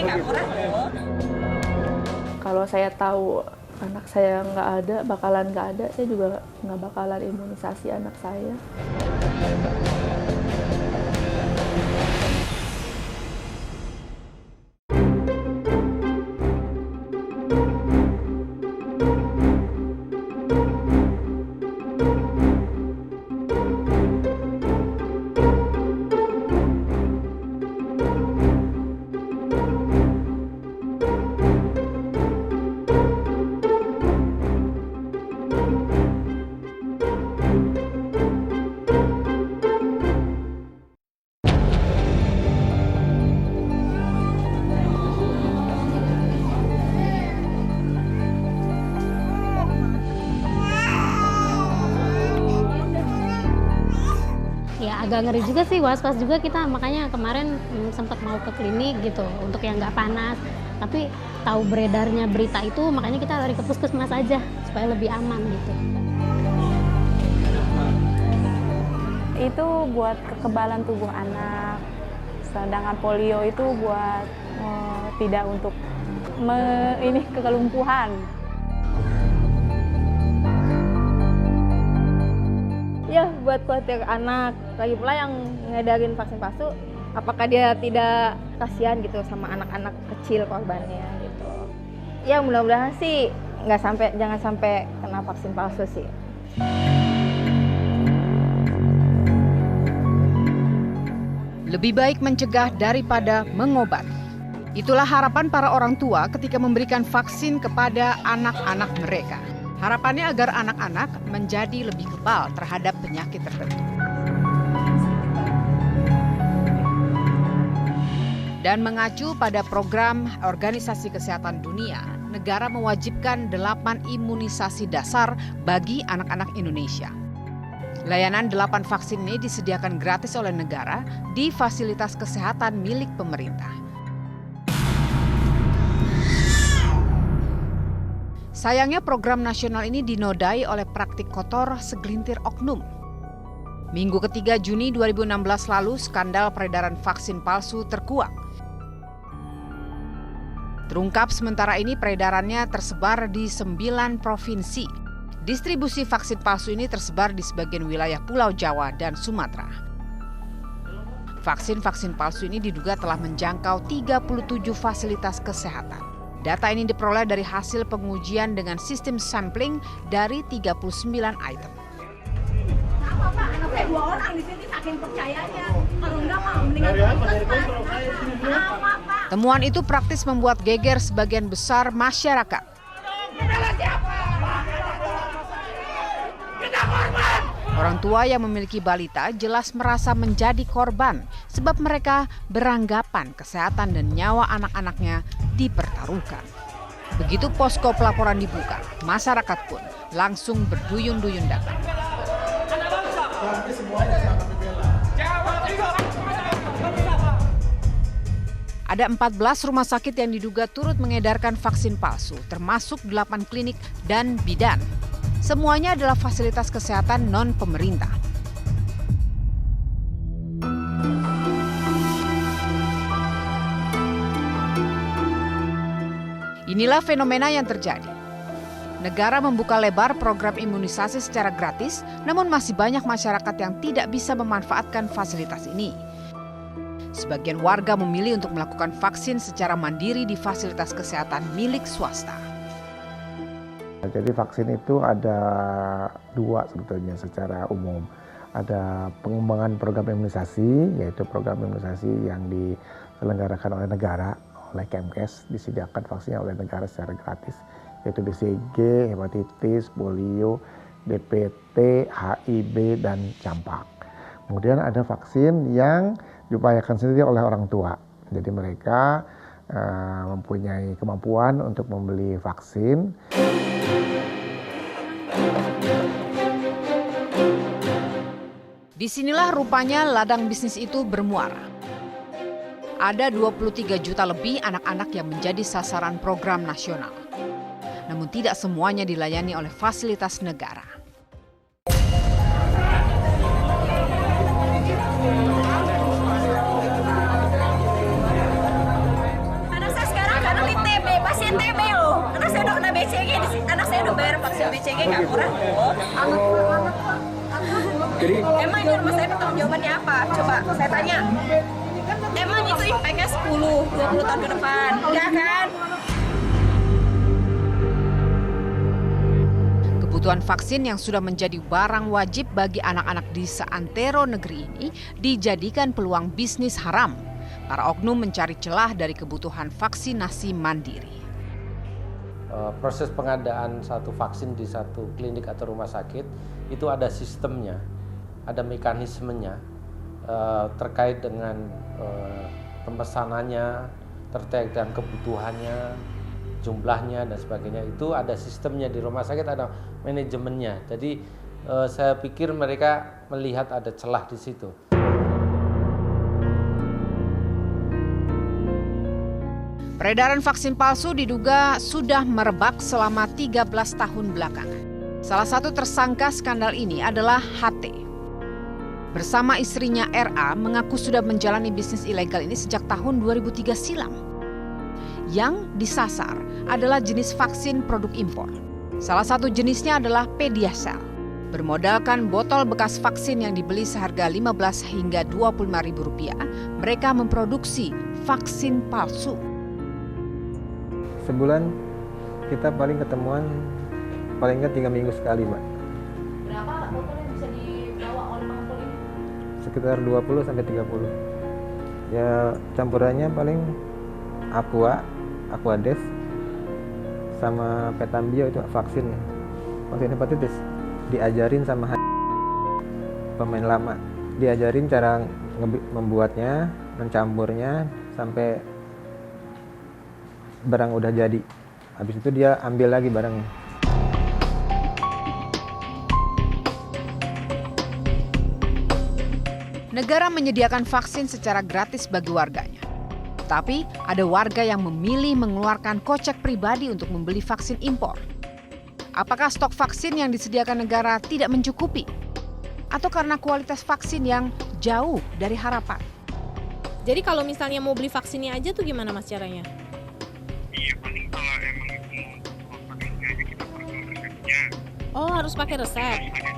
nggak murah loh. Kalau saya tahu anak saya bakalan nggak ada, saya juga nggak bakalan imunisasi anak saya. Ya agak ngeri juga sih, was-was juga kita, makanya kemarin sempat mau ke klinik gitu untuk yang nggak panas, tapi tahu beredarnya berita itu makanya kita lari ke puskesmas aja supaya lebih aman gitu. Itu buat kekebalan tubuh anak, sedangkan polio itu buat tidak untuk kelumpuhan. Ya, buat khawatir anak, lagi pula yang ngedarin vaksin palsu, apakah dia tidak kasihan gitu sama anak-anak kecil korbannya gitu. Ya mudah-mudahan sih jangan sampai kena vaksin palsu sih. Lebih baik mencegah daripada mengobati. Itulah harapan para orang tua ketika memberikan vaksin kepada anak-anak mereka. Harapannya agar anak-anak menjadi lebih kebal terhadap penyakit tertentu. Dan mengacu pada program Organisasi Kesehatan Dunia, negara mewajibkan 8 imunisasi dasar bagi anak-anak Indonesia. Layanan 8 vaksin ini disediakan gratis oleh negara di fasilitas kesehatan milik pemerintah. Sayangnya program nasional ini dinodai oleh praktik kotor segelintir oknum. Minggu ketiga Juni 2016 lalu, skandal peredaran vaksin palsu terkuak. Terungkap sementara ini peredarannya tersebar di 9 provinsi. Distribusi vaksin palsu ini tersebar di sebagian wilayah Pulau Jawa dan Sumatera. Vaksin-vaksin palsu ini diduga telah menjangkau 37 fasilitas kesehatan. Data ini diperoleh dari hasil pengujian dengan sistem sampling dari 39 item. Apa Pak? Anak saya 2 orang di sini saking percayanya. Kalau enggak Pak, mendingan puskesmas. Apa Pak? Temuan itu praktis membuat geger sebagian besar masyarakat. Orang tua yang memiliki balita jelas merasa menjadi korban sebab mereka beranggapan kesehatan dan nyawa anak-anaknya dipertaruhkan. Begitu posko pelaporan dibuka, masyarakat pun langsung berduyun-duyun datang. Ada 14 rumah sakit yang diduga turut mengedarkan vaksin palsu, termasuk 8 klinik dan bidan. Semuanya adalah fasilitas kesehatan non-pemerintah. Inilah fenomena yang terjadi. Negara membuka lebar program imunisasi secara gratis, namun masih banyak masyarakat yang tidak bisa memanfaatkan fasilitas ini. Sebagian warga memilih untuk melakukan vaksin secara mandiri di fasilitas kesehatan milik swasta. Jadi vaksin itu ada 2 sebetulnya secara umum. Ada pengembangan program imunisasi, yaitu program imunisasi yang diselenggarakan oleh negara, oleh Kemkes, disediakan vaksinnya oleh negara secara gratis, yaitu BCG, hepatitis, polio, DPT, HIV, dan campak. Kemudian ada vaksin yang diupayakan sendiri oleh orang tua. Jadi mereka mempunyai kemampuan untuk membeli vaksin. Disinilah rupanya ladang bisnis itu bermuara. Ada 23 juta lebih anak-anak yang menjadi sasaran program nasional. Namun tidak semuanya dilayani oleh fasilitas negara. Emang itu rumah saya pertanggung jawabannya apa? Coba saya tanya. Emang itu impact-nya 10-20 tahun ke depan? Enggak kan? Kebutuhan vaksin yang sudah menjadi barang wajib bagi anak-anak di seantero negeri ini dijadikan peluang bisnis haram. Para oknum mencari celah dari kebutuhan vaksinasi mandiri. Proses pengadaan satu vaksin di satu klinik atau rumah sakit itu ada sistemnya, ada mekanismenya terkait dengan pemesanannya, terkait dengan kebutuhannya, jumlahnya dan sebagainya. Itu ada sistemnya di rumah sakit, ada manajemennya. Jadi saya pikir mereka melihat ada celah di situ. Peredaran vaksin palsu diduga sudah merebak selama 13 tahun belakangan. Salah satu tersangka skandal ini adalah HT. Bersama istrinya RA mengaku sudah menjalani bisnis ilegal ini sejak tahun 2003 silam. Yang disasar adalah jenis vaksin produk impor. Salah satu jenisnya adalah Pediasel. Bermodalkan botol bekas vaksin yang dibeli seharga Rp15 hingga Rp25.000, mereka memproduksi vaksin palsu. Sebulan kita paling ketemuan paling nggak 3 minggu sekali, Mbak. Berapa botol yang bisa dibawa oleh pengepul ini? Sekitar 20 sampai 30. Ya campurannya paling Aquades sama Petambio itu vaksin hepatitis. Diajarin sama pemain lama. Diajarin cara membuatnya, mencampurnya sampai barang udah jadi. Habis itu dia ambil lagi barangnya. Negara menyediakan vaksin secara gratis bagi warganya. Tapi ada warga yang memilih mengeluarkan kocek pribadi untuk membeli vaksin impor. Apakah stok vaksin yang disediakan negara tidak mencukupi? Atau karena kualitas vaksin yang jauh dari harapan? Jadi kalau misalnya mau beli vaksinnya aja tuh gimana Mas caranya? Iya, paling kalau emang itu mau vaksinnya aja kita perlu resepnya. Oh, harus pakai resep? Ada